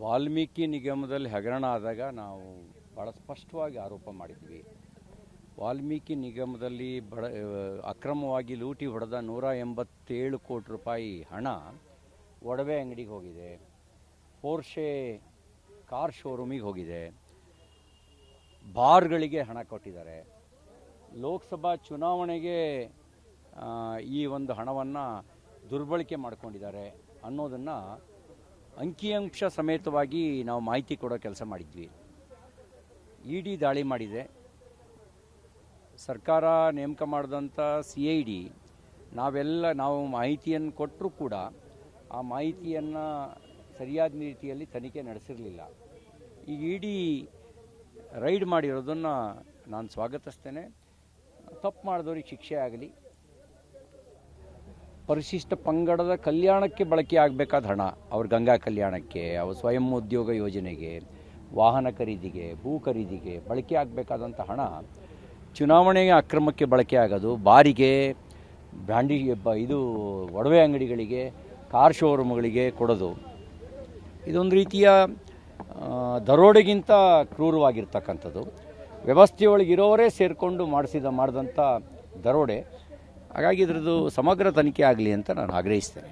ವಾಲ್ಮೀಕಿ ನಿಗಮದಲ್ಲಿ ಹಗರಣ ಆದಾಗ ನಾವು ಭಾಳ ಸ್ಪಷ್ಟವಾಗಿ ಆರೋಪ ಮಾಡಿದ್ವಿ. ವಾಲ್ಮೀಕಿ ನಿಗಮದಲ್ಲಿ ಅಕ್ರಮವಾಗಿ ಲೂಟಿ ಹೊಡೆದ 187 ಕೋಟಿ ರೂಪಾಯಿ ಹಣ ಒಡವೆ ಅಂಗಡಿಗೆ ಹೋಗಿದೆ, ಪೋರ್ಷೆ ಕಾರ್ ಶೋರೂಮಿಗೆ ಹೋಗಿದೆ, ಬಾರ್ಗಳಿಗೆ ಹಣ ಕೊಟ್ಟಿದ್ದಾರೆ. ಲೋಕಸಭಾ ಚುನಾವಣೆಗೆ ಈ ಒಂದು ಹಣವನ್ನು ದುರ್ಬಳಕೆ ಮಾಡಿಕೊಂಡಿದ್ದಾರೆ ಅನ್ನೋದನ್ನು ಅಂಕಿಅಂಶ ಸಮೇತವಾಗಿ ನಾವು ಮಾಹಿತಿ ಕೊಡೋ ಕೆಲಸ ಮಾಡಿದ್ವಿ. ಇಡಿ ದಾಳಿ ಮಾಡಿದೆ. ಸರ್ಕಾರ ನೇಮಕ ಮಾಡಿದಂಥ CID ನಾವು ಮಾಹಿತಿಯನ್ನು ಕೊಟ್ಟರೂ ಕೂಡ ಆ ಮಾಹಿತಿಯನ್ನು ಸರಿಯಾದ ರೀತಿಯಲ್ಲಿ ತನಿಖೆ ನಡೆಸಿರಲಿಲ್ಲ. ಈಗ ಇಡಿ ರೈಡ್ ಮಾಡಿರೋದನ್ನು ನಾನು ಸ್ವಾಗತಿಸ್ತೇನೆ. ತಪ್ಪು ಮಾಡಿದವ್ರಿಗೆ ಶಿಕ್ಷೆ ಆಗಲಿ. ಪರಿಶಿಷ್ಟ ಪಂಗಡದ ಕಲ್ಯಾಣಕ್ಕೆ ಬಳಕೆ ಆಗಬೇಕಾದ ಹಣ, ಅವ್ರ ಗಂಗಾ ಕಲ್ಯಾಣಕ್ಕೆ, ಅವ್ರ ಸ್ವಯಂ ಉದ್ಯೋಗ ಯೋಜನೆಗೆ, ವಾಹನ ಖರೀದಿಗೆ, ಭೂ ಖರೀದಿಗೆ ಬಳಕೆ ಆಗಬೇಕಾದಂಥ ಹಣ ಚುನಾವಣೆಗೆ ಅಕ್ರಮಕ್ಕೆ ಬಳಕೆ ಆಗೋದು, ಬಾರಿಗೆ, ಇದು ಒಡವೆ ಅಂಗಡಿಗಳಿಗೆ, ಕಾರ್ ಶೋರೂಮ್ಗಳಿಗೆ ಕೊಡೋದು, ಇದೊಂದು ರೀತಿಯ ದರೋಡೆಗಿಂತ ಕ್ರೂರವಾಗಿರ್ತಕ್ಕಂಥದ್ದು. ವ್ಯವಸ್ಥೆಯೊಳಗಿರೋರೇ ಸೇರಿಕೊಂಡು ಮಾಡಿದಂಥ ದರೋಡೆ. ಹಾಗಾಗಿ ಇದರದ್ದು ಸಮಗ್ರ ತನಿಖೆ ಆಗಲಿ ಅಂತ ನಾನು ಆಗ್ರಹಿಸ್ತೇನೆ.